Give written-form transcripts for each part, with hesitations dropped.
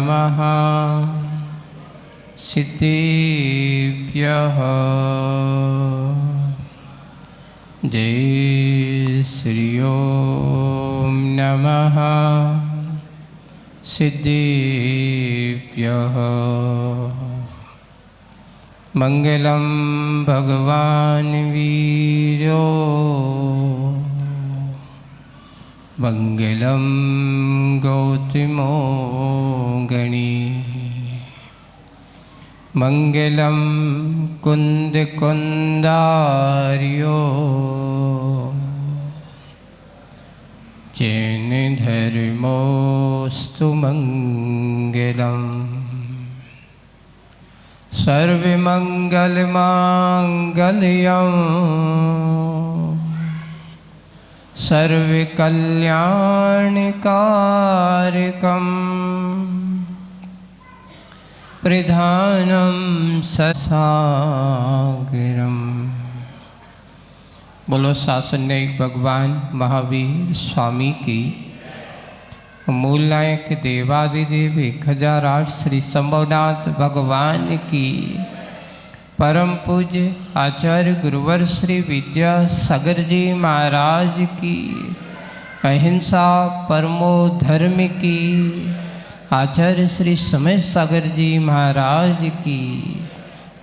नमः सिद्धेभ्यः। जय श्री ओम नमः सिद्धेभ्यः। मंगलम भगवान वीरो मंगलम गौतमो गणी मंगलम कुंद कुंदार्यो जैन धर्मोस्तु मंगलम। सर्वमंगलमांगल्यं सर्वकल्याणकारकं प्रधानं ससागरं। बोलो शासननायक भगवान महावीर स्वामी की। मूल नायक देवादिदेव 1008 श्री शंभुनाथ भगवान की। परम पूज्य आचार्य गुरुवर श्री विद्यासागर जी महाराज की। अहिंसा परमो धर्म की। आचार्य श्री समय सागर जी महाराज की।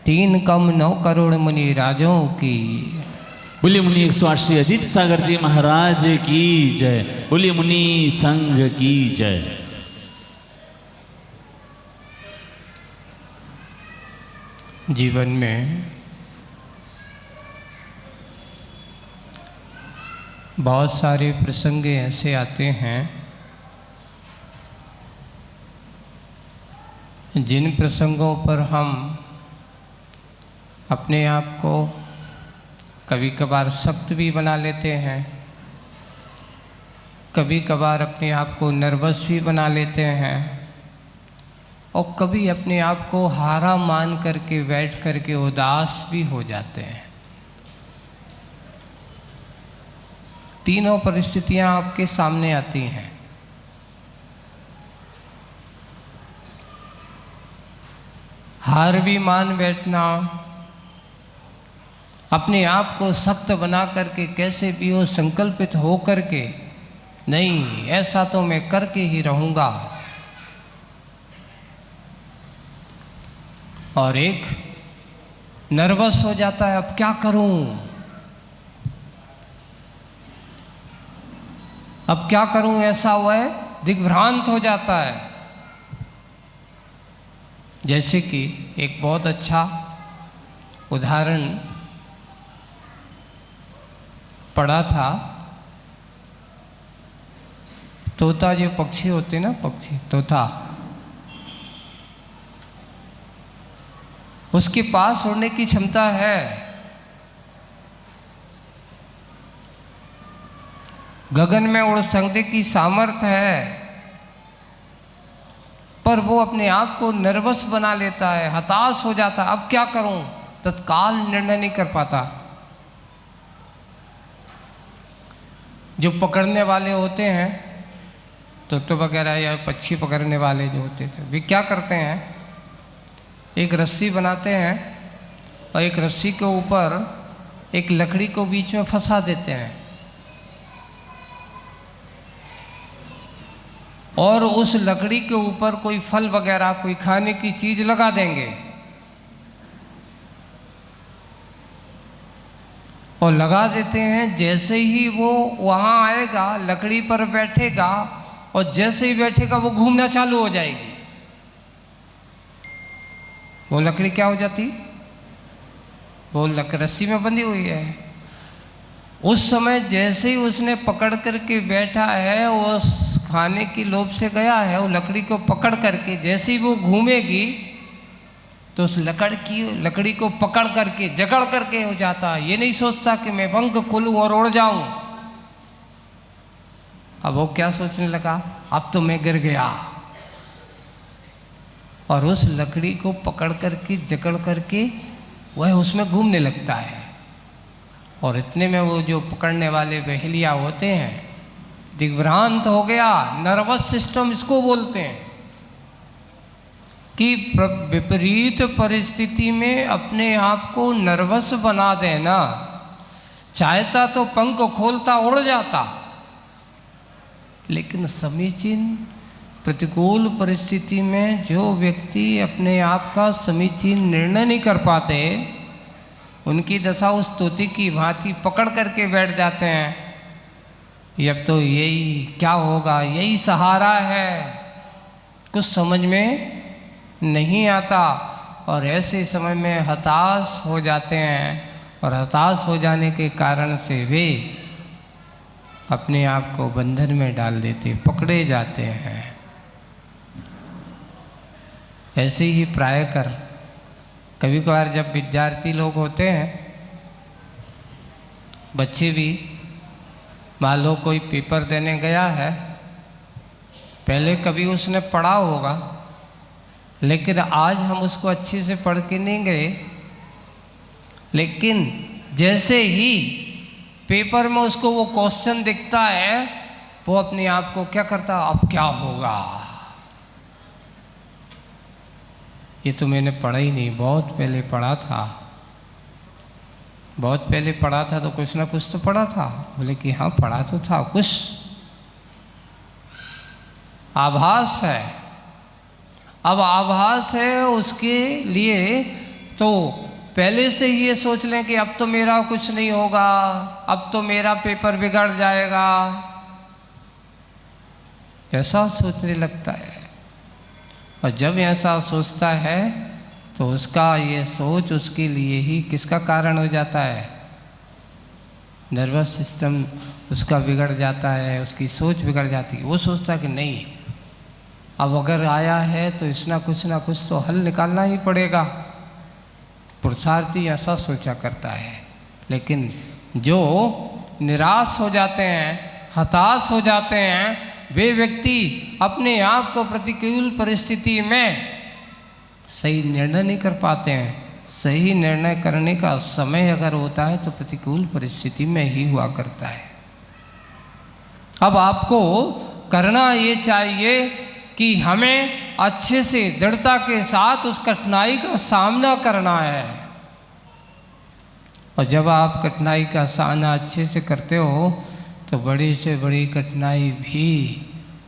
3 कम 9 करोड़ मुनि राजों की। बोलिए मुनि 108 श्री अजीत सागर जी महाराज की जय। बोलिए मुनि संघ की जय। जीवन में बहुत सारे प्रसंग ऐसे आते हैं जिन प्रसंगों पर हम अपने आप को कभी कभार सख्त भी बना लेते हैं, कभी कभार अपने आप को नर्वस भी बना लेते हैं और कभी अपने आप को हारा मान करके बैठ करके उदास भी हो जाते हैं। तीनों परिस्थितियां आपके सामने आती हैं। हार भी मान बैठना, अपने आप को सख्त बना करके कैसे भी हो संकल्पित हो करके नहीं ऐसा तो मैं करके ही रहूँगा, और एक नर्वस हो जाता है अब क्या करूं, अब क्या करूं, ऐसा हुआ है दिग्भ्रांत हो जाता है। जैसे कि एक बहुत अच्छा उदाहरण पढ़ा था। तोता जो पक्षी होते ना, पक्षी तोता, उसके पास उड़ने की क्षमता है, गगन में उड़ सकने की सामर्थ्य है, पर वो अपने आप को नर्वस बना लेता है, हताश हो जाता है अब क्या करूं, तत्काल निर्णय नहीं कर पाता। जो पकड़ने वाले होते हैं तोते वगैरह या पक्षी पकड़ने वाले जो होते थे, वे क्या करते हैं, एक रस्सी बनाते हैं और एक रस्सी के ऊपर एक लकड़ी को बीच में फंसा देते हैं और उस लकड़ी के ऊपर कोई फल वगैरह कोई खाने की चीज लगा देंगे और लगा देते हैं। जैसे ही वो वहाँ आएगा लकड़ी पर बैठेगा और जैसे ही बैठेगा वो घूमना चालू हो जाएगी। वो लकड़ी क्या हो जाती, वो रस्सी में बंधी हुई है। उस समय जैसे ही उसने पकड़ करके बैठा है, उस खाने की लोभ से गया है, वो लकड़ी को पकड़ करके जैसे ही वो घूमेगी तो उस लकड़ी को पकड़ करके जकड़ करके हो जाता है। ये नहीं सोचता कि मैं पंख खोलूं और उड़ जाऊं। अब वो क्या सोचने लगा, अब तो मैं गिर गया, और उस लकड़ी को पकड़ करके जकड़ करके वह उसमें घूमने लगता है। और इतने में वो जो पकड़ने वाले बहेलिया होते हैं दिग्भ्रांत हो गया, नर्वस सिस्टम इसको बोलते हैं। कि विपरीत परिस्थिति में अपने आप को नर्वस बना देना, चाहता तो पंख खोलता उड़ जाता, लेकिन समीचीन प्रतिकूल परिस्थिति में जो व्यक्ति अपने आप का समीचीन निर्णय नहीं कर पाते, उनकी दशा उस तोते की भांति पकड़ करके बैठ जाते हैं। अब तो यही क्या होगा, यही सहारा है, कुछ समझ में नहीं आता, और ऐसे समय में हताश हो जाते हैं, और हताश हो जाने के कारण से वे अपने आप को बंधन में डाल देते, पकड़े जाते हैं। ऐसे ही प्रायकर कभी कभार जब विद्यार्थी लोग होते हैं, बच्चे भी, मान लो कोई पेपर देने गया है, पहले कभी उसने पढ़ा होगा, लेकिन आज हम उसको अच्छे से पढ़ के नहीं गए, लेकिन जैसे ही पेपर में उसको वो क्वेश्चन दिखता है, वो अपने आप को क्या करता, अब क्या होगा, ये तो मैंने पढ़ा ही नहीं, बहुत पहले पढ़ा था, बहुत पहले पढ़ा था, तो कुछ ना कुछ तो पढ़ा था। बोले कि हाँ पढ़ा तो था, कुछ आभास है। अब आभास है उसके लिए, तो पहले से ही ये सोच लें कि अब तो मेरा कुछ नहीं होगा, अब तो मेरा पेपर बिगड़ जाएगा, ऐसा सोचने लगता है। और जब ऐसा सोचता है तो उसका ये सोच उसके लिए ही किसका कारण हो जाता है, नर्वस सिस्टम उसका बिगड़ जाता है, उसकी सोच बिगड़ जाती है। वो सोचता है कि नहीं, अब अगर आया है तो इसना कुछ ना कुछ तो हल निकालना ही पड़ेगा, पुरुषार्थी ऐसा सोचा करता है। लेकिन जो निराश हो जाते हैं, हताश हो जाते हैं, वे व्यक्ति अपने आप को प्रतिकूल परिस्थिति में सही निर्णय नहीं कर पाते हैं। सही निर्णय करने का समय अगर होता है तो प्रतिकूल परिस्थिति में ही हुआ करता है। अब आपको करना ये चाहिए कि हमें अच्छे से दृढ़ता के साथ उस कठिनाई का सामना करना है, और जब आप कठिनाई का सामना अच्छे से करते हो तो बड़ी से बड़ी कठिनाई भी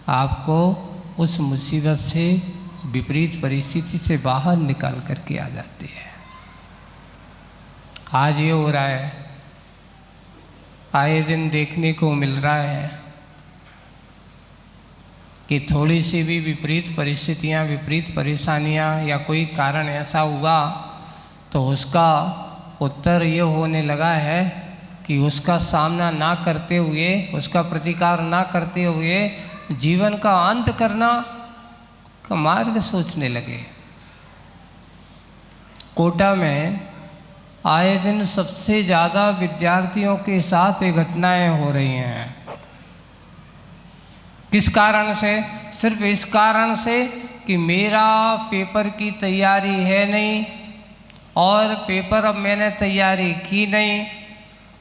आपको उस मुसीबत से, विपरीत परिस्थिति से बाहर निकाल करके आ जाती है। आज ये हो रहा है, आए दिन देखने को मिल रहा है कि थोड़ी सी भी विपरीत परिस्थितियाँ, विपरीत परेशानियाँ या कोई कारण ऐसा हुआ तो उसका उत्तर ये होने लगा है कि उसका सामना ना करते हुए, उसका प्रतिकार ना करते हुए जीवन का अंत करना का मार्ग सोचने लगे। कोटा में आए दिन सबसे ज़्यादा विद्यार्थियों के साथ ये घटनाएं हो रही हैं। किस कारण से? सिर्फ इस कारण से कि मेरा पेपर की तैयारी है नहीं, और पेपर अब मैंने तैयारी की नहीं,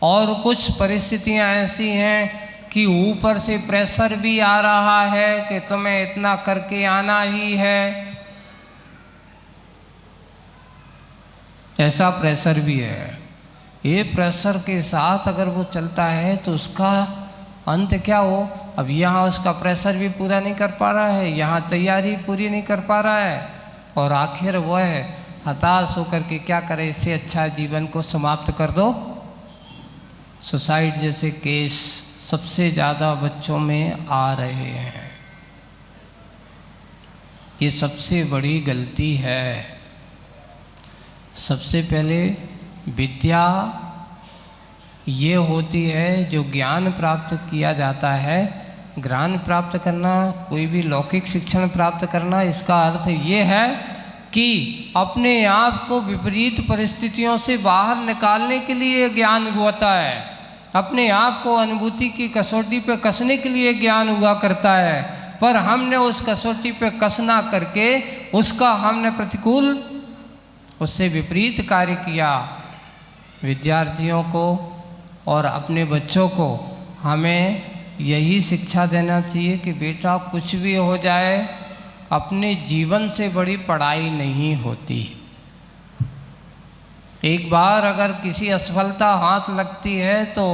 और कुछ परिस्थितियां ऐसी हैं कि ऊपर से प्रेशर भी आ रहा है कि तुम्हें इतना करके आना ही है, ऐसा प्रेशर भी है। ये प्रेशर के साथ अगर वो चलता है तो उसका अंत क्या हो? अब यहाँ उसका प्रेशर भी पूरा नहीं कर पा रहा है, यहाँ तैयारी पूरी नहीं कर पा रहा है, और आखिर वह हताश होकर के क्या करे, इससे अच्छा जीवन को समाप्त कर दो। सुसाइड जैसे केस सबसे ज़्यादा बच्चों में आ रहे हैं। ये सबसे बड़ी गलती है। सबसे पहले विद्या ये होती है जो ज्ञान प्राप्त किया जाता है। ज्ञान प्राप्त करना, कोई भी लौकिक शिक्षण प्राप्त करना, इसका अर्थ ये है कि अपने आप को विपरीत परिस्थितियों से बाहर निकालने के लिए ज्ञान होता है, अपने आप को अनुभूति की कसौटी पे कसने के लिए ज्ञान हुआ करता है। पर हमने उस कसौटी पे कसना करके उसका हमने प्रतिकूल, उससे विपरीत कार्य किया। विद्यार्थियों को और अपने बच्चों को हमें यही शिक्षा देना चाहिए कि बेटा कुछ भी हो जाए, अपने जीवन से बड़ी पढ़ाई नहीं होती। एक बार अगर किसी असफलता हाथ लगती है तो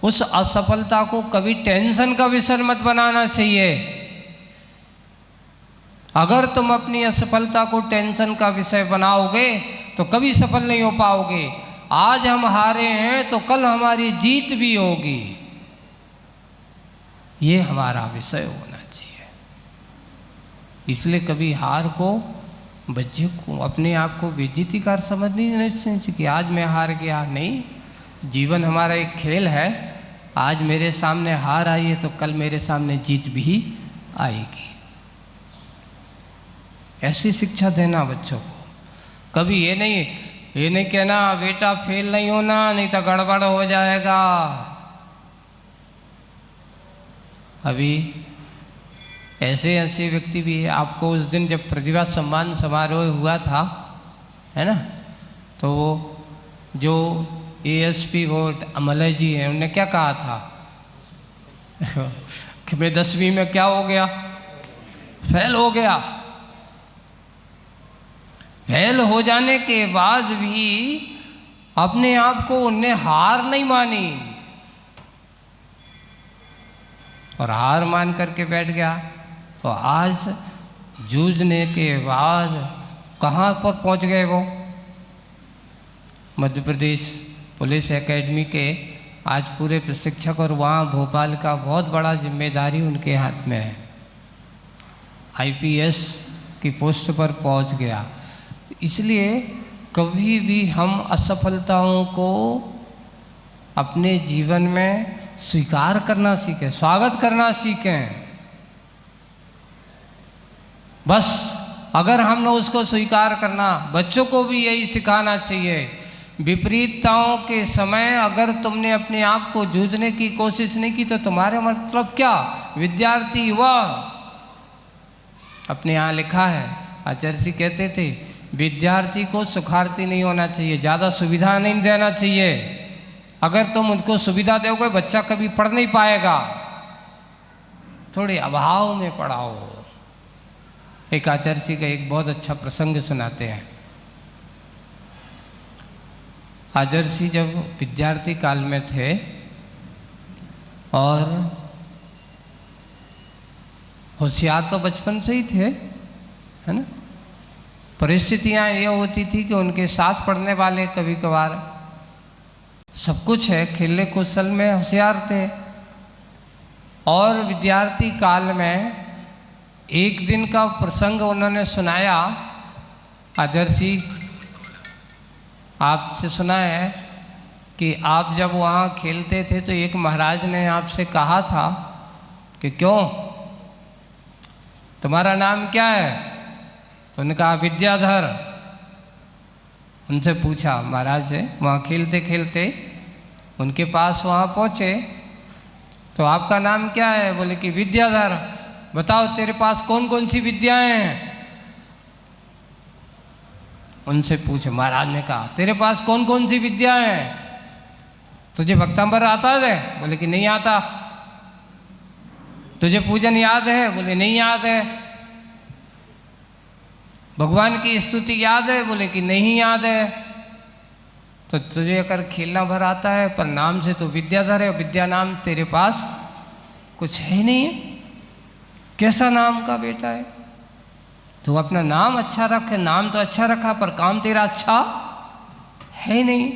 उस असफलता को कभी टेंशन का विषय मत बनाना चाहिए। अगर तुम अपनी असफलता को टेंशन का विषय बनाओगे तो कभी सफल नहीं हो पाओगे। आज हम हारे हैं तो कल हमारी जीत भी होगी, ये हमारा विषय होना चाहिए। इसलिए कभी हार को बच्चे को अपने आप को बेइज्जतीकार समझनी नहीं चाहिए कि आज मैं हार गया। नहीं, जीवन हमारा एक खेल है। आज मेरे सामने हार आई है तो कल मेरे सामने जीत भी आएगी। ऐसी शिक्षा देना बच्चों को। कभी ये नहीं कहना बेटा फेल नहीं होना नहीं तो गड़बड़ हो जाएगा। अभी ऐसे व्यक्ति भी है। आपको उस दिन जब प्रतिभा सम्मान समारोह हुआ था, है ना, तो वो जो ASP वो अमलय जी हैं, उन्होंने क्या कहा था कि मैं 10वीं में क्या हो गया, फेल हो गया। फेल हो जाने के बाद भी अपने आप को उनने हार नहीं मानी और हार मान करके बैठ गया। तो आज जूझने के बाद कहाँ पर पहुँच गए वो? मध्य प्रदेश पुलिस एकेडमी के आज पूरे प्रशिक्षक और वहाँ भोपाल का बहुत बड़ा जिम्मेदारी उनके हाथ में है। IPS की पोस्ट पर पहुँच गया। तो इसलिए कभी भी हम असफलताओं को अपने जीवन में स्वीकार करना सीखें, स्वागत करना सीखें। बस अगर हमने उसको स्वीकार करना, बच्चों को भी यही सिखाना चाहिए। विपरीतताओं के समय अगर तुमने अपने आप को जूझने की कोशिश नहीं की तो तुम्हारे मतलब क्या? विद्यार्थी युवा, अपने यहाँ लिखा है, आचार्य जी कहते थे विद्यार्थी को सुखार्थी नहीं होना चाहिए, ज़्यादा सुविधा नहीं देना चाहिए। अगर तुम उनको सुविधा दोगे बच्चा कभी पढ़ नहीं पाएगा, थोड़े अभाव में पढ़ाओ। एक आचार्य जी का एक बहुत अच्छा प्रसंग सुनाते हैं। आचार्य जी जब विद्यार्थी काल में थे और होशियार तो बचपन से ही थे, है ना, परिस्थितियाँ ये होती थी कि उनके साथ पढ़ने वाले कभी कभार सब कुछ है, खेलने कौशल में होशियार थे। और विद्यार्थी काल में एक दिन का प्रसंग उन्होंने सुनाया। आचार्य जी आपसे सुना है कि आप जब वहाँ खेलते थे तो एक महाराज ने आपसे कहा था कि क्यों, तुम्हारा नाम क्या है? तो उन्होंने कहा विद्याधर। उनसे पूछा, महाराज से वहाँ खेलते खेलते उनके पास वहाँ पहुँचे तो आपका नाम क्या है? बोले कि विद्याधर। बताओ तेरे पास कौन कौन सी विद्याएं हैं? उनसे पूछे, महाराज ने कहा तेरे पास कौन कौन सी विद्याएं हैं? तुझे भक्तांबर आता है? बोले कि नहीं आता। तुझे पूजन याद है? बोले नहीं याद है। भगवान की स्तुति याद है? बोले कि नहीं याद है। तो तुझे अगर खेलना भर आता है पर नाम से तो विद्याधर है, विद्या नाम तेरे पास कुछ है नहीं है, कैसा नाम का बेटा है? तो अपना नाम अच्छा रख, नाम तो अच्छा रखा पर काम तेरा अच्छा है नहीं।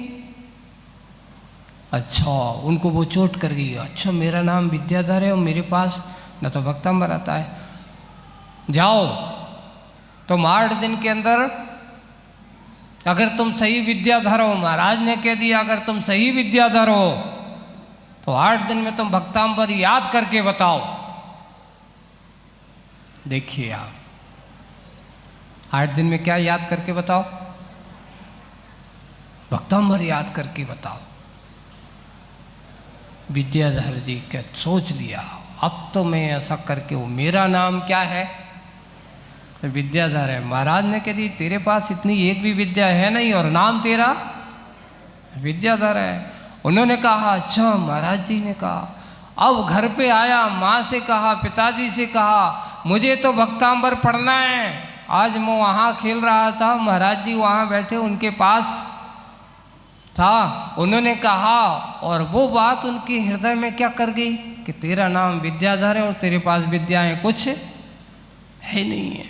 अच्छा, उनको वो चोट कर गई। अच्छा, मेरा नाम विद्याधर है और मेरे पास न तो भक्तांबर आता है। जाओ तुम 8 दिन के अंदर अगर तुम सही विद्याधर हो, महाराज ने कह दिया अगर तुम सही विद्याधर हो तो 8 दिन में तुम भक्तांबर याद करके बताओ। देखिए आप 8 दिन में क्या याद करके बताओ? भक्तांबर याद करके बताओ। विद्याधर जी क्या सोच लिया, अब तो मैं ऐसा करके वो मेरा नाम क्या है? तो विद्याधर है। महाराज ने कह दी तेरे पास इतनी एक भी विद्या है नहीं और नाम तेरा विद्याधर है। उन्होंने कहा अच्छा। महाराज जी ने कहा अब घर पे आया, माँ से कहा, पिताजी से कहा, मुझे तो भक्तांबर पढ़ना है। आज मैं वहाँ खेल रहा था, महाराज जी वहाँ बैठे उनके पास था, उन्होंने कहा, और वो बात उनके हृदय में क्या कर गई कि तेरा नाम विद्याधर है और तेरे पास विद्याएं कुछ है नहीं है।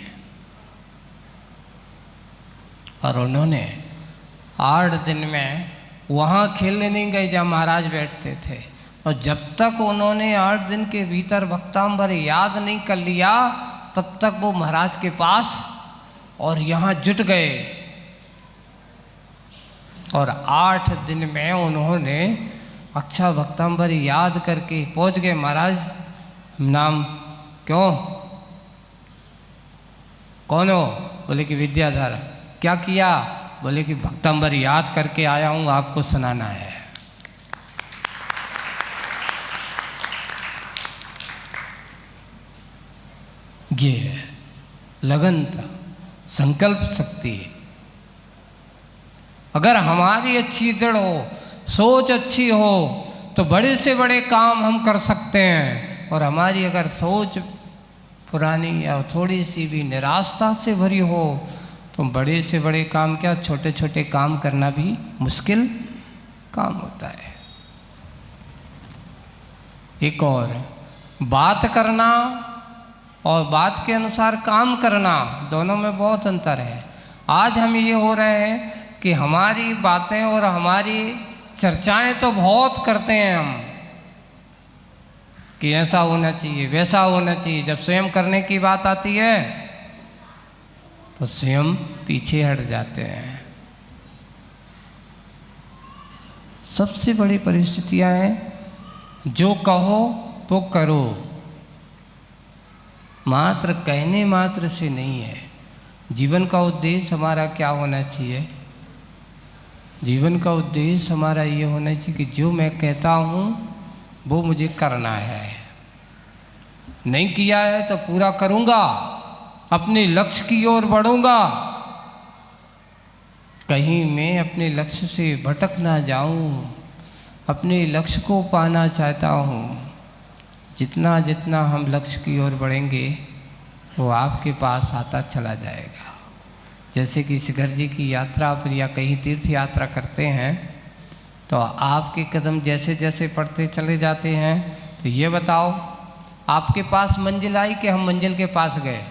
और उन्होंने 8 दिन में वहाँ खेलने नहीं गए जहाँ महाराज बैठते थे, और जब तक उन्होंने 8 दिन के भीतर भक्तांबर याद नहीं कर लिया, तब तक वो महाराज के पास और यहाँ जुट गए। और 8 दिन में उन्होंने अच्छा भक्तांबर याद करके पहुँच गए। महाराज नाम क्यों, कौन हो? बोले कि विद्याधर। क्या किया? बोले कि भक्तांबर याद करके आया हूँ, आपको सुनाना है। ये लगन था, संकल्प शक्ति। अगर हमारी अच्छी दृढ़ हो, सोच अच्छी हो, तो बड़े से बड़े काम हम कर सकते हैं। और हमारी अगर सोच पुरानी या थोड़ी सी भी निराशा से भरी हो, तो बड़े से बड़े काम क्या, छोटे छोटे काम करना भी मुश्किल काम होता है। एक और बात करना और बात के अनुसार काम करना, दोनों में बहुत अंतर है। आज हम ये हो रहे हैं कि हमारी बातें और हमारी चर्चाएं तो बहुत करते हैं हम कि ऐसा होना चाहिए, वैसा होना चाहिए। जब स्वयं करने की बात आती है तो स्वयं पीछे हट जाते हैं। सबसे बड़ी परिस्थितियां हैं, जो कहो वो करो, मात्र कहने मात्र से नहीं है। जीवन का उद्देश्य हमारा क्या होना चाहिए? जीवन का उद्देश्य हमारा ये होना चाहिए कि जो मैं कहता हूँ वो मुझे करना है। नहीं किया है तो पूरा करूँगा, अपने लक्ष्य की ओर बढ़ूँगा। कहीं मैं अपने लक्ष्य से भटक ना जाऊँ, अपने लक्ष्य को पाना चाहता हूँ। जितना जितना हम लक्ष्य की ओर बढ़ेंगे वो आपके पास आता चला जाएगा। जैसे कि शिखर जी की यात्रा पर या कहीं तीर्थ यात्रा करते हैं तो आपके कदम जैसे जैसे पड़ते चले जाते हैं, तो ये बताओ आपके पास मंजिल आई कि हम मंजिल के पास गए?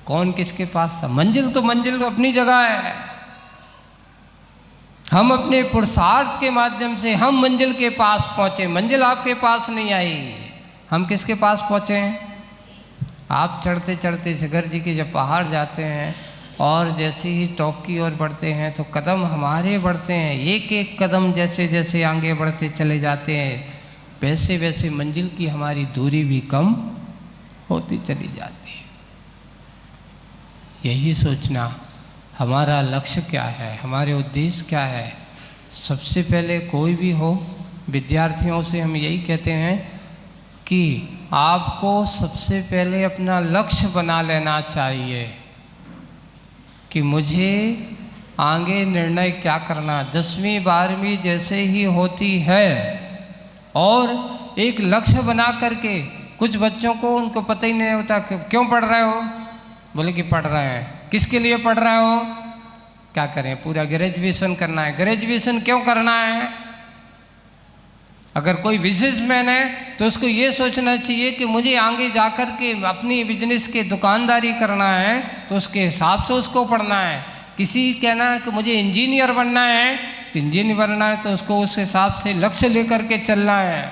कौन किसके पास था? मंजिल तो मंजिल अपनी जगह है। हम अपने पुरुषार्थ के माध्यम से हम मंजिल के पास पहुंचे, मंजिल आपके पास नहीं आई। हम किसके पास पहुंचे? आप चढ़ते चढ़ते शिखर जी के जब पहाड़ जाते हैं और जैसे ही टॉप की ओर बढ़ते हैं तो कदम हमारे बढ़ते हैं। एक एक कदम जैसे जैसे आगे बढ़ते चले जाते हैं, वैसे वैसे मंजिल की हमारी दूरी भी कम होती चली जाती है। यही सोचना हमारा लक्ष्य क्या है, हमारे उद्देश्य क्या है। सबसे पहले कोई भी हो, विद्यार्थियों से हम यही कहते हैं कि आपको सबसे पहले अपना लक्ष्य बना लेना चाहिए कि मुझे आगे निर्णय क्या करना। 10वीं 12वीं जैसे ही होती है और एक लक्ष्य बना करके, कुछ बच्चों को उनको पता ही नहीं होता क्यों पढ़ रहे हो, बोले कि पढ़ रहे हैं। किसके लिए पढ़ रहे हो? क्या करें, पूरा ग्रेजुएशन करना है। ग्रेजुएशन क्यों करना है? अगर कोई बिजनेसमैन है तो उसको ये सोचना चाहिए कि मुझे आगे जाकर के अपनी बिजनेस के दुकानदारी करना है, तो उसके हिसाब से उसको पढ़ना है। किसी कहना है कि मुझे इंजीनियर बनना है, तो इंजीनियर बनना है तो उसको उस हिसाब से लक्ष्य लेकर के चलना है।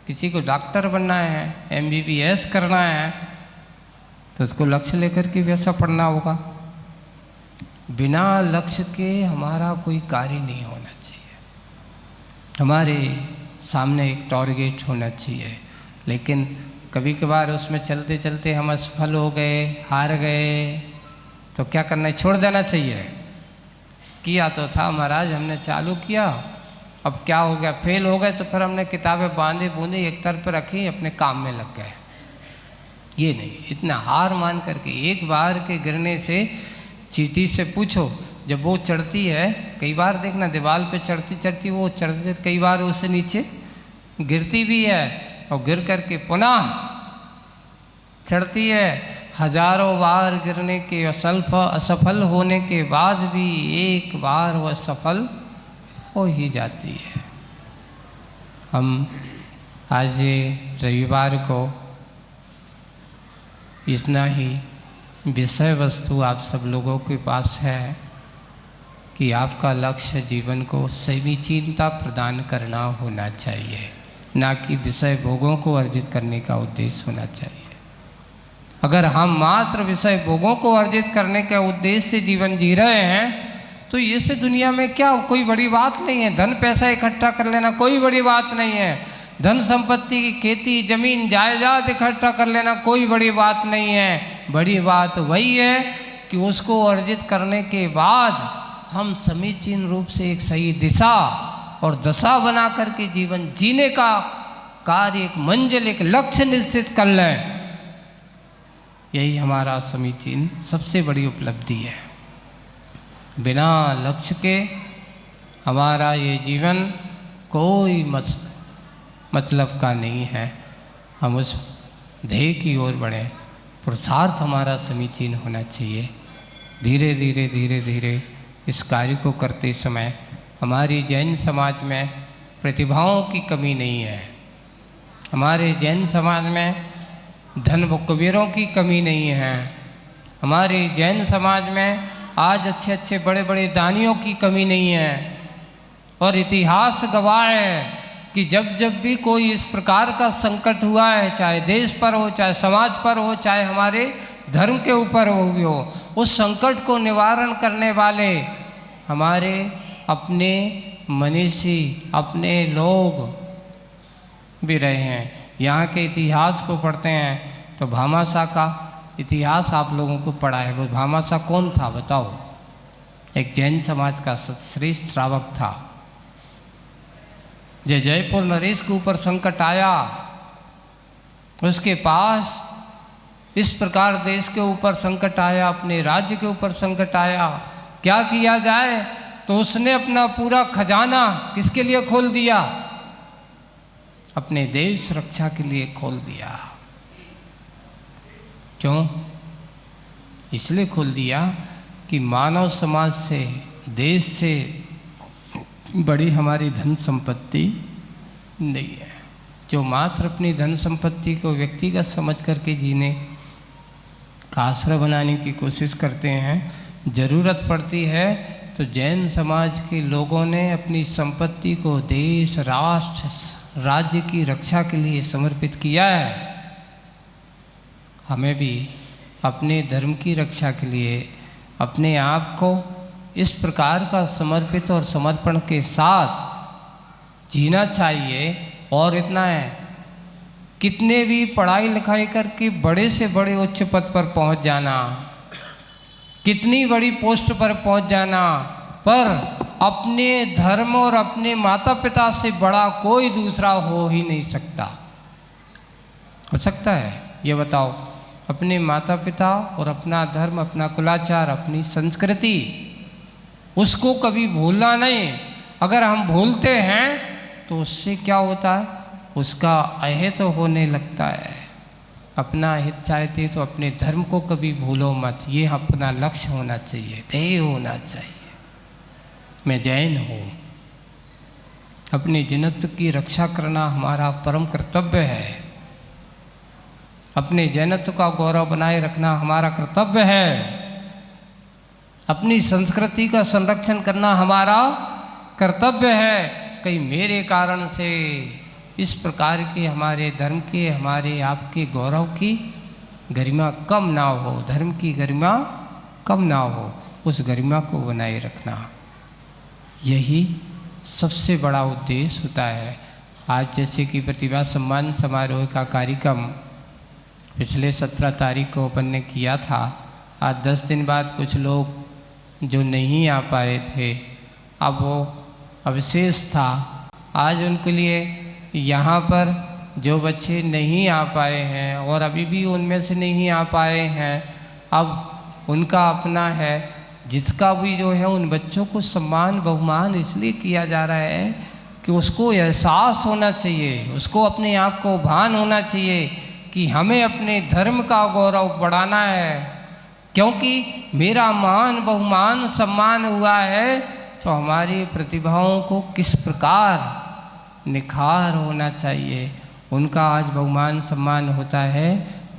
किसी को डॉक्टर बनना है, MBBS करना है, तो उसको लक्ष्य लेकर के वैसा पढ़ना होगा। बिना लक्ष्य के हमारा कोई कार्य नहीं होना चाहिए। हमारे सामने एक टारगेट होना चाहिए, लेकिन कभी कभार उसमें चलते चलते हम असफल हो गए, हार गए, तो क्या करना है? छोड़ देना चाहिए। किया तो था महाराज, हमने चालू किया, अब क्या हो गया, फेल हो गए, तो फिर हमने किताबें बांधे बूंदे एक तरफ पर रखी, अपने काम में लग गए। ये नहीं, इतना हार मान करके एक बार के गिरने से चींटी से पूछो, जब वो चढ़ती है, कई बार देखना दीवार पे चढ़ती चढ़ती वो चढ़ते कई बार उसे नीचे गिरती भी है और गिर करके पुनः चढ़ती है। हजारों बार गिरने के असफल होने के बाद भी एक बार वह सफल हो ही जाती है। हम आज रविवार को इतना ही विषय वस्तु आप सब लोगों के पास है कि आपका लक्ष्य जीवन को समीचीनता प्रदान करना होना चाहिए, ना कि विषय भोगों को अर्जित करने का उद्देश्य होना चाहिए। अगर हम मात्र विषय भोगों को अर्जित करने के उद्देश्य से जीवन जी रहे हैं तो ये से दुनिया में क्या कोई बड़ी बात नहीं है। धन पैसा इकट्ठा कर लेना कोई बड़ी बात नहीं है। धन संपत्ति की खेती जमीन जायदाद इकट्ठा कर लेना कोई बड़ी बात नहीं है। बड़ी बात वही है कि उसको अर्जित करने के बाद हम समीचीन रूप से एक सही दिशा और दशा बना करके जीवन जीने का कार्य, एक मंजिल, एक लक्ष्य निश्चित कर लें। यही हमारा समीचीन सबसे बड़ी उपलब्धि है। बिना लक्ष्य के हमारा ये जीवन कोई मतलब का नहीं है। हम उस ध्येय की ओर बढ़ें, पुरुषार्थ हमारा समीचीन होना चाहिए। धीरे धीरे धीरे धीरे इस कार्य को करते समय हमारी जैन समाज में प्रतिभाओं की कमी नहीं है। हमारे जैन समाज में धन कुबेरों की कमी नहीं है। हमारे जैन समाज में आज अच्छे अच्छे बड़े बड़े दानियों की कमी नहीं है। और इतिहास गवाह है कि जब जब भी कोई इस प्रकार का संकट हुआ है, चाहे देश पर हो, चाहे समाज पर हो, चाहे हमारे धर्म के ऊपर हो, उस संकट को निवारण करने वाले हमारे अपने मनीषी, अपने लोग भी रहे हैं। यहाँ के इतिहास को पढ़ते हैं तो भामाशाह का इतिहास आप लोगों को पढ़ा है। वो भामाशाह कौन था बताओ? एक जैन समाज का श्रेष्ठ श्रावक था। जब जयपुर नरेश के ऊपर संकट आया, उसके पास इस प्रकार देश के ऊपर संकट आया, अपने राज्य के ऊपर संकट आया, क्या किया जाए? तो उसने अपना पूरा खजाना किसके लिए खोल दिया? अपने देश रक्षा के लिए खोल दिया। क्यों? इसलिए खोल दिया कि मानव समाज से, देश से बड़ी हमारी धन संपत्ति नहीं है। जो मात्र अपनी धन संपत्ति को व्यक्तिगत समझ करके जीने का आश्रय बनाने की कोशिश करते हैं, ज़रूरत पड़ती है तो जैन समाज के लोगों ने अपनी संपत्ति को देश, राष्ट्र, राज्य की रक्षा के लिए समर्पित किया है। हमें भी अपने धर्म की रक्षा के लिए अपने आप को इस प्रकार का समर्पित और समर्पण के साथ जीना चाहिए। और इतना है, कितने भी पढ़ाई लिखाई करके बड़े से बड़े उच्च पद पर पहुंच जाना, कितनी बड़ी पोस्ट पर पहुंच जाना, पर अपने धर्म और अपने माता पिता से बड़ा कोई दूसरा हो ही नहीं सकता। हो सकता है? ये बताओ। अपने माता पिता और अपना धर्म, अपना कुलाचार, अपनी संस्कृति, उसको कभी भूलना नहीं। अगर हम भूलते हैं तो उससे क्या होता है? उसका अहित होने लगता है। अपना हित चाहते तो अपने धर्म को कभी भूलो मत। ये अपना लक्ष्य होना चाहिए, ध्येय होना चाहिए। मैं जैन हूँ, अपने जनत्व की रक्षा करना हमारा परम कर्तव्य है। अपने जैनत्व का गौरव बनाए रखना हमारा कर्तव्य है। अपनी संस्कृति का संरक्षण करना हमारा कर्तव्य है। कहीं मेरे कारण से इस प्रकार के हमारे धर्म के, हमारे आपके गौरव की गरिमा कम ना हो, धर्म की गरिमा कम ना हो, उस गरिमा को बनाए रखना, यही सबसे बड़ा उद्देश्य होता है। आज जैसे कि प्रतिभा सम्मान समारोह का कार्यक्रम पिछले 17 तारीख को अपन ने किया था। आज 10 दिन बाद कुछ लोग जो नहीं आ पाए थे, अब वो अवशेष था। आज उनके लिए यहाँ पर जो बच्चे नहीं आ पाए हैं और अभी भी उनमें से नहीं आ पाए हैं, अब उनका अपना है जिसका भी जो है उन बच्चों को सम्मान बहुमान इसलिए किया जा रहा है कि उसको एहसास होना चाहिए, उसको अपने आप को भान होना चाहिए कि हमें अपने धर्म का गौरव बढ़ाना है, क्योंकि मेरा मान बहुमान सम्मान हुआ है तो हमारी प्रतिभाओं को किस प्रकार निखार होना चाहिए। उनका आज बहुमान सम्मान होता है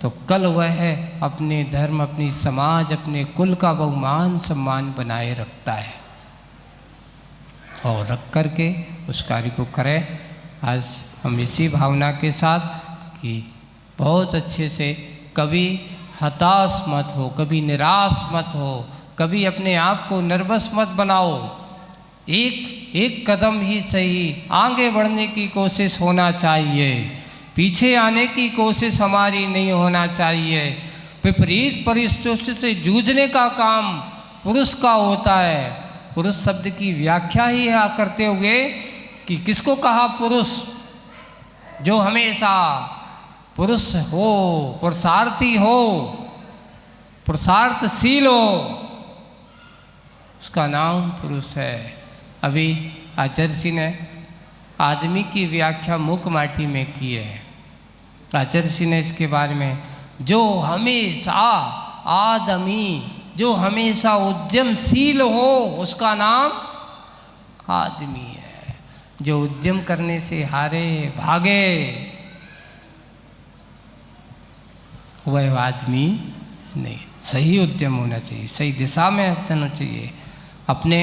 तो कल वह अपने धर्म, अपनी समाज, अपने कुल का बहुमान सम्मान बनाए रखता है और रख कर के उस कार्य को करें। आज हम इसी भावना के साथ कि बहुत अच्छे से कभी हताश मत हो, कभी निराश मत हो, कभी अपने आप को नर्वस मत बनाओ। एक एक कदम ही सही आगे बढ़ने की कोशिश होना चाहिए, पीछे आने की कोशिश हमारी नहीं होना चाहिए। विपरीत परिस्थितियों से जूझने का काम पुरुष का होता है। पुरुष शब्द की व्याख्या ही करते हुए कि किसको कहा पुरुष, जो हमेशा पुरुष हो, पुरुषार्थी हो, पुरुषार्थशील हो, उसका नाम पुरुष है। अभी आचार्य जी ने आदमी की व्याख्या मूक माटी में की है। आचार्य जी ने इसके बारे में जो हमेशा आदमी, जो हमेशा उद्यमशील हो, उसका नाम आदमी है। जो उद्यम करने से हारे भागे वह आदमी नहीं। सही उद्यम होना चाहिए, सही दिशा में होना चाहिए, अपने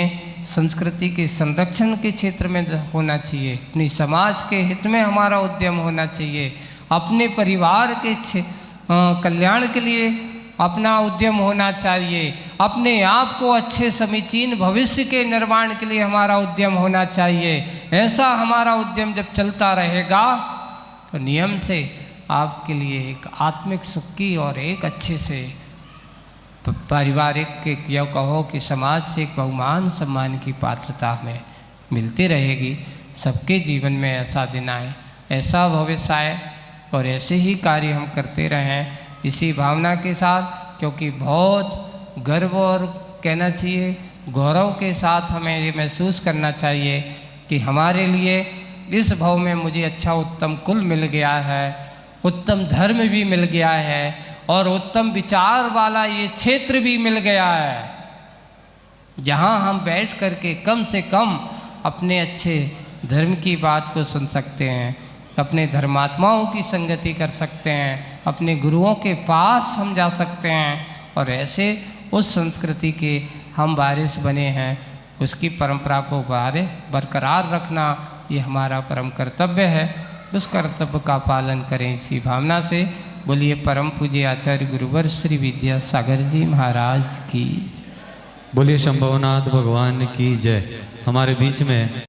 संस्कृति के संरक्षण के क्षेत्र में होना चाहिए, अपनी समाज के हित में हमारा उद्यम होना चाहिए, अपने परिवार के कल्याण के लिए अपना उद्यम होना चाहिए, अपने आप को अच्छे समीचीन भविष्य के निर्माण के लिए हमारा उद्यम होना चाहिए। ऐसा हमारा उद्यम जब चलता रहेगा तो नियम से आपके लिए एक आत्मिक सुख की और एक अच्छे से पारिवारिक के यह कहो कि समाज से एक बहुमान सम्मान की पात्रता हमें मिलती रहेगी। सबके जीवन में ऐसा दिन आए, ऐसा भविष्य आए और ऐसे ही कार्य हम करते रहें इसी भावना के साथ, क्योंकि बहुत गर्व और कहना चाहिए गौरव के साथ हमें ये महसूस करना चाहिए कि हमारे लिए इस भाव में मुझे अच्छा उत्तम कुल मिल गया है, उत्तम धर्म भी मिल गया है और उत्तम विचार वाला ये क्षेत्र भी मिल गया है, जहाँ हम बैठ कर के कम से कम अपने अच्छे धर्म की बात को सुन सकते हैं, अपने धर्मात्माओं की संगति कर सकते हैं, अपने गुरुओं के पास हम जा सकते हैं और ऐसे उस संस्कृति के हम वारिस बने हैं। उसकी परंपरा को बरकरार रखना ये हमारा परम कर्तव्य है। उस कर्तव्य का पालन करें इसी भावना से। बोलिए परम पूज्य आचार्य गुरुवर श्री विद्यासागर जी महाराज की। बोलिए शंभवनाथ भगवान की जय। हमारे बीच में